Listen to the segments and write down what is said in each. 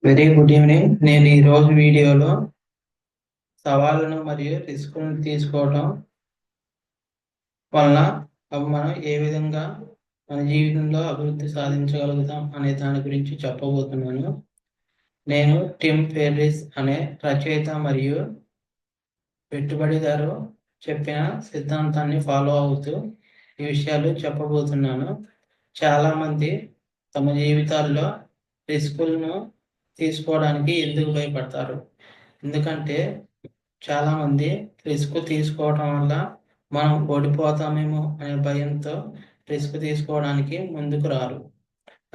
Very good evening. నేను ఈ రోజు వీడియోలో సవాళ్ళను మరియు రిస్కులను తీసుకోవడం వలన మనం ఏ విధంగా మన జీవితంలో అభివృద్ధి సాధించగలుగుతాం అనే దాని గురించి చెప్పబోతున్నాను. నేను టిమ్ ఫెర్రిస్ అనే రచయిత మరియు పెట్టుబడిదారు చెప్పిన సిద్ధాంతాన్ని ఫాలో అవుతూ ఈ విషయాలు చెప్పబోతున్నాను. చాలామంది తమ జీవితాల్లో రిస్కులను తీసుకోవడానికి ఎందుకు భయపడతారు? ఎందుకంటే చాలామంది రిస్క్ తీసుకోవడం వల్ల మనం ఓడిపోతామేమో అనే భయంతో రిస్క్ తీసుకోవడానికి ముందుకు రారు.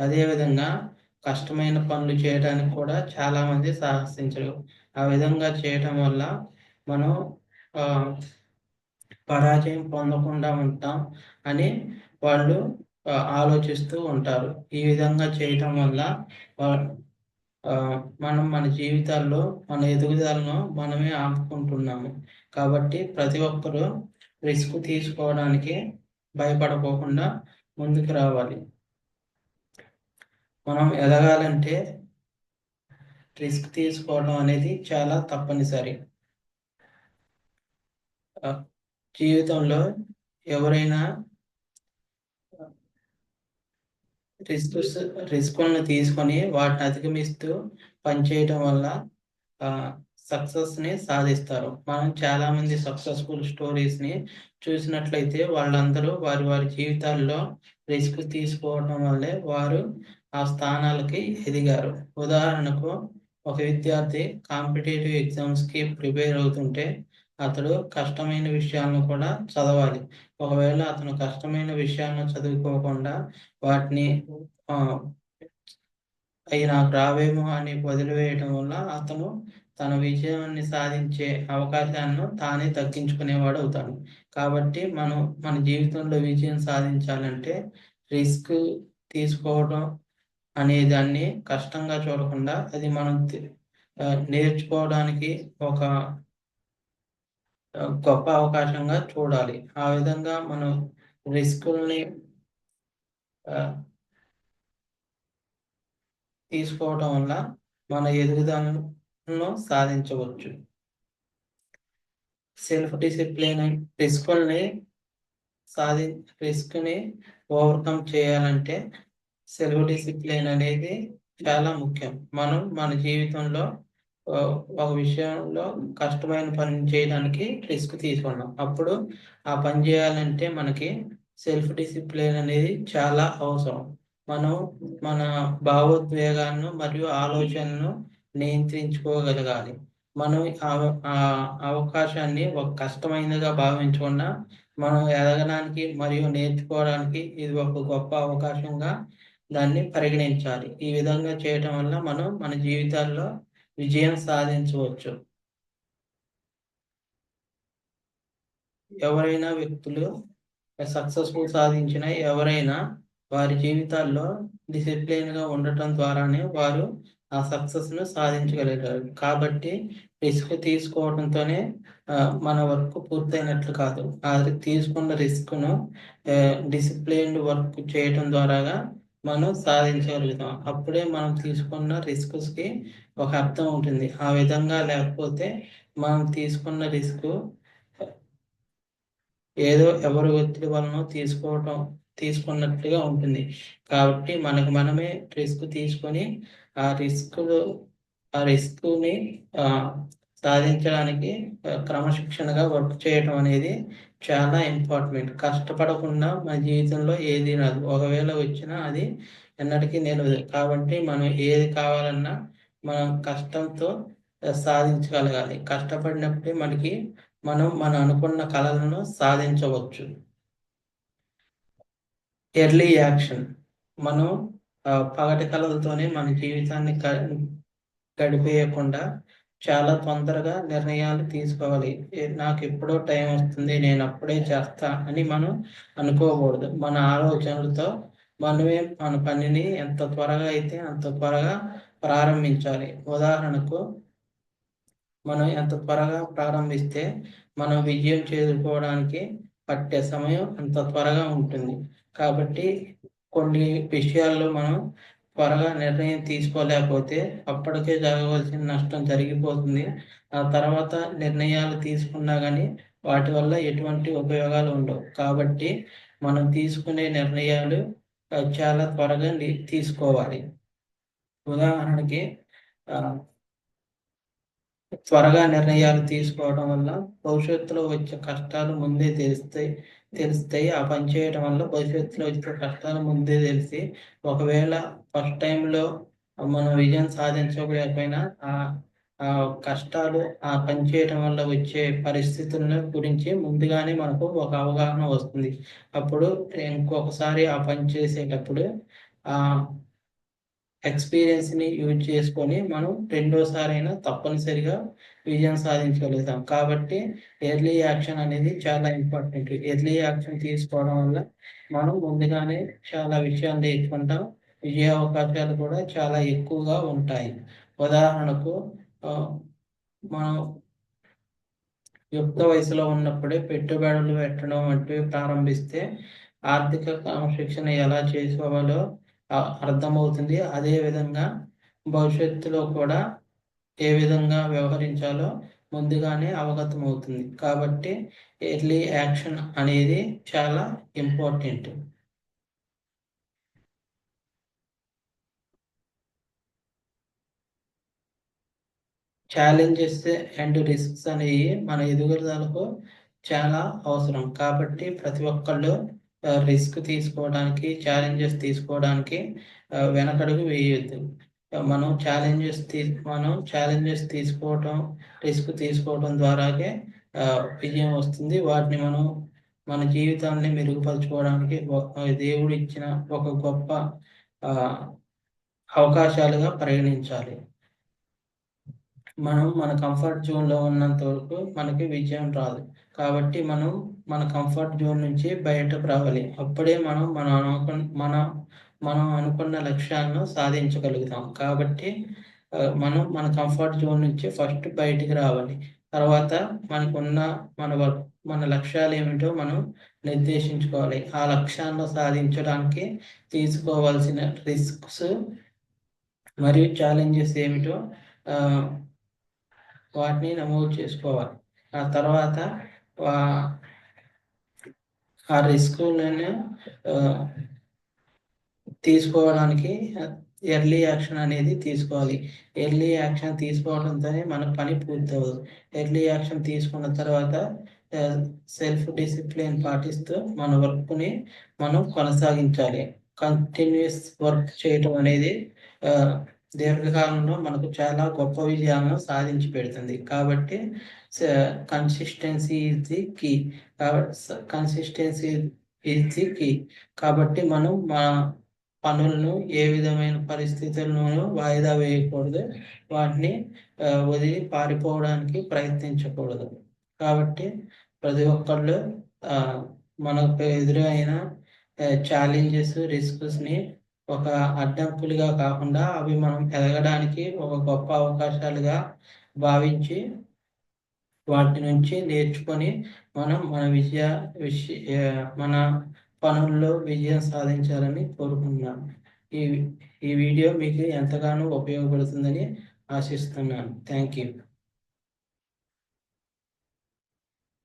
అదేవిధంగా కష్టమైన పనులు చేయడానికి కూడా చాలామంది సాహసించరు. ఆ విధంగా చేయటం వల్ల మనం పరాజయం పొందకుండా ఉంటాం అని వాళ్ళు ఆలోచిస్తూ ఉంటారు. ఈ విధంగా చేయటం వల్ల మనం మన జీవితాల్లో మన ఎదుగుదలను మనమే ఆపుకుంటున్నాము. కాబట్టి ప్రతి ఒక్కరూ రిస్క్ తీసుకోవడానికి భయపడకోకుండా ముందుకు రావాలి. మనం ఎదగాలంటే రిస్క్ తీసుకోవడం అనేది చాలా తప్పనిసరి. జీవితంలో ఎవరైనా రిస్కులను తీసుకొని వాటిని అధిగమిస్తూ పనిచేయడం వల్ల సక్సెస్ని సాధిస్తారు. మనం చాలామంది సక్సెస్ఫుల్ స్టోరీస్ని చూసినట్లయితే వాళ్ళందరూ వారి వారి జీవితాల్లో రిస్క్ తీసుకోవడం వల్లే వారు ఆ స్థానాలకి ఎదిగారు. ఉదాహరణకు ఒక విద్యార్థి కాంపిటేటివ్ ఎగ్జామ్స్కి ప్రిపేర్ అవుతుంటే అతడు కష్టమైన విషయాలను కూడా చదవాలి. ఒకవేళ అతను కష్టమైన విషయాలను చదువుకోకుండా వాటిని అవి నాకు రావేమో అని వదిలివేయడం వల్ల అతను తన విజయాన్ని సాధించే అవకాశాలను తానే తగ్గించుకునేవాడు అవుతాడు. కాబట్టి మనం మన జీవితంలో విజయం సాధించాలంటే రిస్క్ తీసుకోవడం అనే దాన్ని కష్టంగా చూడకుండా అది మనం నేర్చుకోవడానికి ఒక గొప్ప అవకాశంగా చూడాలి. ఆ విధంగా మనం రిస్కుల్ని తీసుకోవడం వల్ల మన ఎదుగుదలను సాధించవచ్చు. సెల్ఫ్ డిసిప్లిన్ రిస్క్ని ఓవర్కమ్ చేయాలంటే సెల్ఫ్ డిసిప్లిన్ అనేది చాలా ముఖ్యం. మనం మన జీవితంలో ఒక విషయంలో కష్టమైన పని చేయడానికి రిస్క్ తీసుకున్నాం. అప్పుడు ఆ పని చేయాలంటే మనకి సెల్ఫ్ డిసిప్లిన్ అనేది చాలా అవసరం. మనం మన భావోద్వేగాలను మరియు ఆలోచనలను నియంత్రించుకోగలగాలి. మనం ఆ అవకాశాన్ని ఒక కష్టమైనదిగా భావించకుండా మనం ఎదగడానికి మరియు నేర్చుకోవడానికి ఇది ఒక గొప్ప అవకాశంగా దాన్ని పరిగణించాలి. ఈ విధంగా చేయటం వల్ల మనం మన జీవితాల్లో విజయం సాధించవచ్చు. ఎవరైనా వ్యక్తులు సక్సెస్ఫుల్ సాధించిన ఎవరైనా వారి జీవితాల్లో డిసిప్లిన్గా ఉండటం ద్వారానే వారు ఆ సక్సెస్ను సాధించగలిగారు. కాబట్టి రిస్క్ తీసుకోవడంతోనే మన వర్క్ పూర్తయినట్లు కాదు. అది తీసుకున్న రిస్క్ను డిసిప్లిన్డ్ వర్క్ చేయటం ద్వారాగా మనం సాధించగలుగుతాం. అప్పుడే మనం తీసుకున్న రిస్క్స్కి ఒక అర్థం ఉంటుంది. ఆ విధంగా లేకపోతే మనం తీసుకున్న రిస్క్ ఏదో ఎవరి ఒత్తిడి వలన తీసుకున్నట్లుగా ఉంటుంది. కాబట్టి మనకు మనమే రిస్క్ తీసుకొని ఆ రిస్క్ని సాధించడానికి క్రమశిక్షణగా వర్క్ చేయడం అనేది చాలా ఇంపార్టెంట్. కష్టపడకుండా మన జీవితంలో ఏది రాదు. ఒకవేళ వచ్చినా అది ఎన్నటికీ నిలవదు. కాబట్టి మనం ఏది కావాలన్నా మనం కష్టంతో సాధించగలగాలి. కష్టపడినప్పుడే మనం మన అనుకున్న కలలను సాధించవచ్చు. Early action. మనం పగటి కలలతోనే మన జీవితాన్ని గడిపేయకుండా చాలా తొందరగా నిర్ణయాలు తీసుకోవాలి. నాకు ఎప్పుడో టైం వస్తుంది, నేను అప్పుడే చేస్తా అని మనం అనుకోకూడదు. మన ఆలోచనలతో మనమే మన పనిని ఎంత త్వరగా అయితే అంత త్వరగా ప్రారంభించాలి. ఉదాహరణకు మనం ఎంత త్వరగా ప్రారంభిస్తే మనం విజయం చేరుకోవడానికి పట్టే సమయం అంత త్వరగా ఉంటుంది. కాబట్టి కొన్ని విషయాల్లో మనం త్వరగా నిర్ణయం తీసుకోలేకపోతే అప్పటికే జరగవలసిన నష్టం జరిగిపోతుంది. ఆ తర్వాత నిర్ణయాలు తీసుకున్నా కానీ వాటి వల్ల ఎటువంటి ఉపయోగాలు ఉండవు. కాబట్టి మనం తీసుకునే నిర్ణయాలు చాలా త్వరగా తీసుకోవాలి. ఉదాహరణకి త్వరగా నిర్ణయాలు తీసుకోవడం వల్ల భవిష్యత్తులో వచ్చే కష్టాలు ముందే తెలుస్తాయి. ఆ పని చేయడం వల్ల భవిష్యత్తులో వచ్చే కష్టాలు ముందే తెలిసి ఒకవేళ ఫస్ట్ టైంలో మనం విజయం సాధించకపోయినా ఆ ఆ కష్టాలు ఆ పని చేయడం వల్ల వచ్చే పరిస్థితుల గురించి ముందుగానే మనకు ఒక అవగాహన వస్తుంది. అప్పుడు ఇంకొకసారి ఆ పని చేసేటప్పుడు ఆ ఎక్స్పీరియన్స్‌ని యూజ్ చేసుకొని మనం రెండోసారైనా తప్పనిసరిగా విజయం సాధించగలుగుతాం. కాబట్టి ఎర్లీ యాక్షన్ అనేది చాలా ఇంపార్టెంట్. ఎర్లీ యాక్షన్ తీసుకోవడం వల్ల మనం ముందుగానే చాలా విషయాలు నేర్చుకుంటాం. విజయ అవకాశాలు కూడా చాలా ఎక్కువగా ఉంటాయి. ఉదాహరణకు మనం యుక్త వయసులో ఉన్నప్పుడే పెట్టుబడులు పెట్టడం వంటివి ప్రారంభిస్తే ఆర్థిక క్రమశిక్షణ ఎలా చేసుకోవాలో అర్థమవుతుంది. అదేవిధంగా భవిష్యత్తులో కూడా ఏ విధంగా వ్యవహరించాలో ముందుగానే అవగతమవుతుంది. కాబట్టి ఎర్లీ యాక్షన్ అనేది చాలా ఇంపార్టెంట్. ఛాలెంజెస్ అండ్ రిస్క్స్ అనేవి మన ఎదుగుదలకు చాలా అవసరం. కాబట్టి ప్రతి ఒక్కళ్ళు రిస్క్ తీసుకోవడానికి, ఛాలెంజెస్ తీసుకోవడానికి వెనకడుగు వేయొద్దు. మనం ఛాలెంజెస్ తీసుకోవటం, రిస్క్ తీసుకోవడం ద్వారాగే విజయం వస్తుంది. వాటిని మనం మన జీవితాన్ని మెరుగుపరుచుకోవడానికి దేవుడు ఇచ్చిన ఒక గొప్ప అవకాశాలుగా పరిగణించాలి. మనం మన కంఫర్ట్ జోన్‌లో ఉన్నంత వరకు మనకి విజయం రాదు. కాబట్టి మనం మన కంఫర్ట్ జోన్ నుంచి బయటకు రావాలి. అప్పుడే మనం అనుకున్న లక్ష్యాలను సాధించగలుగుతాం. కాబట్టి మనం మన కంఫర్ట్ జోన్ నుంచి ఫస్ట్ బయటికి రావాలి. తర్వాత మనకున్న మన లక్ష్యాలు ఏమిటో మనం నిర్దేశించుకోవాలి. ఆ లక్ష్యాలను సాధించడానికి తీసుకోవాల్సిన రిస్క్స్ మరియు ఛాలెంజెస్ ఏమిటో వాటిని నమోదు చేసుకోవాలి. ఆ తర్వాత ఆ రిస్కులను తీసుకోవడానికి ఎర్లీ యాక్షన్ అనేది తీసుకోవాలి. ఎర్లీ యాక్షన్ తీసుకోవడంతోనే మన పని పూర్తవ్వదు. ఎర్లీ యాక్షన్ తీసుకున్న తర్వాత సెల్ఫ్ డిసిప్లిన్ పాటిస్తూ మన వర్క్‌ని మనం కొనసాగించాలి. కంటిన్యూయస్ వర్క్ చేయటం అనేది దీర్ఘకాలంలో మనకు చాలా గొప్ప విజయాలను సాధించి పెడుతుంది. కాబట్టి consistency is the key. Consistency is the key. కాబట్టి మనం మన పనులను ఏ విధమైన పరిస్థితుల్లోనూ వాయిదా వేయకూడదు. వాటిని వదిలి పారిపోవడానికి ప్రయత్నించకూడదు. కాబట్టి ప్రతి ఒక్కళ్ళు మనకు ఎదురైన ఛాలెంజెస్, రిస్క్స్‌ని ఒక అడ్డంకులుగా కాకుండా అవి మనం ఎదగడానికి ఒక గొప్ప అవకాశాలుగా భావించి వాటి నుంచి నేర్చుకొని మనం మన పనుల్లో విజయం సాధించాలని కోరుకుంటున్నాను. ఈ వీడియో మీకు ఎంతగానో ఉపయోగపడుతుందని ఆశిస్తున్నాను. Thank you.